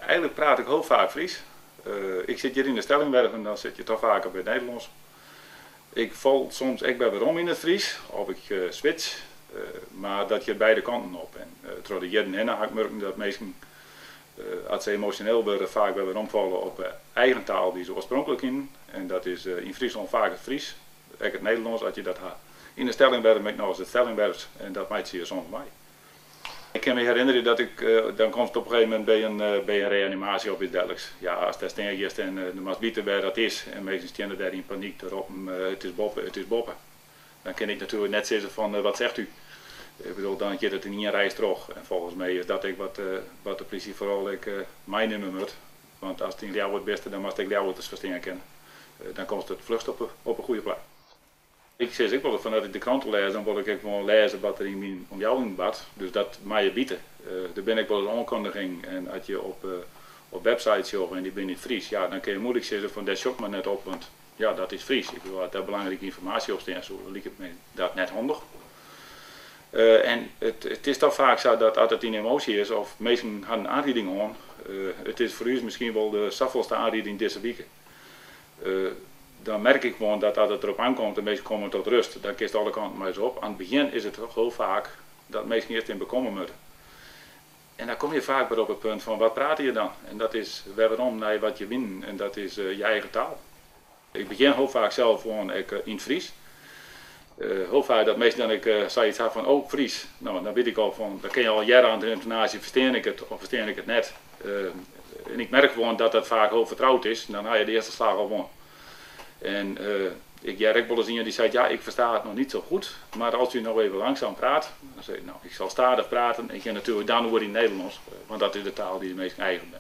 eigenlijk praat ik heel vaak Fries. Ik zit hier in de Stellingwerven, dan zit je toch vaker bij het Nederlands. Ik val soms echt bij waarom in het Fries, of ik switch, maar dat je beide kanten op. En door de jaren heen heb ik merken dat mensen, als ze emotioneel worden, vaak bij waarom vallen op eigen taal die ze oorspronkelijk in. En dat is in Friesland vaak het Fries, ook het Nederlands, als je dat hebt. In de Stellingwerven ben ik nog eens het Stellingwerfs en dat maakt ze hier soms mij. Ik kan me herinneren dat ik, dan komt het op een gegeven moment bij een reanimatie of iets dergelijks. Ja, als dat steen is en de mas weten waar dat is en meestal staan daar in paniek erop, het is boppen, het is boppen. Dan kan ik natuurlijk net zeggen van wat zegt u? Ik bedoel, dan gaat het in één reis terug. En volgens mij is dat wat de politie vooral mij nemen moet. Want als het in jou het beste, dan moet ik jou het verstaan kennen. Dan komt het vlugst op een goede plek. Ik zeg ook wel vanuit de kranten lezen, dan wil ik ook gewoon lezen wat er in mijn omgeving bad. Dus dat mag je bieden. Er ben ik wel een aankondiging en als je op websites zoekt en die ben niet Fries, ja, dan kun je moeilijk zeggen van dat zoekt maar net op, want ja, dat is Fries. Ik wil daar belangrijke informatie op staan, zo lijkt het me dat net handig. En het is toch vaak zo dat als het in emotie is of mensen gaan een aanrieding aan, het is voor u misschien wel de saffelste aanrieding deze week. Dan merk ik gewoon dat als het erop aankomt en mensen komen tot rust, dan kist alle kanten maar eens op. Aan het begin is het toch heel vaak dat mensen eerst in bekomen moeten. En dan kom je vaak weer op het punt van wat praat je dan? En dat is waarom naar wat je wint en dat is je eigen taal. Ik begin heel vaak zelf gewoon in het Fries. Heel vaak dat mensen dan zoiets hebben van oh Fries. Nou dan weet ik al van, dan ken je al jaren aan de intonatie, verstaan ik het of verstaan ik het net. En ik merk gewoon dat dat vaak heel vertrouwd is en dan ga je de eerste slag al gewoon. En ik heb wel eens iemand die zei, ja ik versta het nog niet zo goed, maar als u nog even langzaam praat, dan zeg ik nou ik zal stadig praten. Ik ga natuurlijk dan over in Nederlands, want dat is de taal die de meest eigen ben.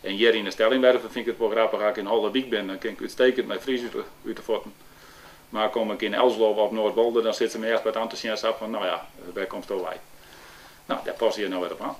En hier in de Stellingwerven vind ik het wel grappig, als ik in Halderwiek ben, dan kan ik uitstekend met Fries uit de voeten. Maar kom ik in Elslo of Noordwolde, dan zitten ze me eerst bij het enthousiast af van, nou ja, waar komt het bij? Nou, daar pas je nou weer op aan.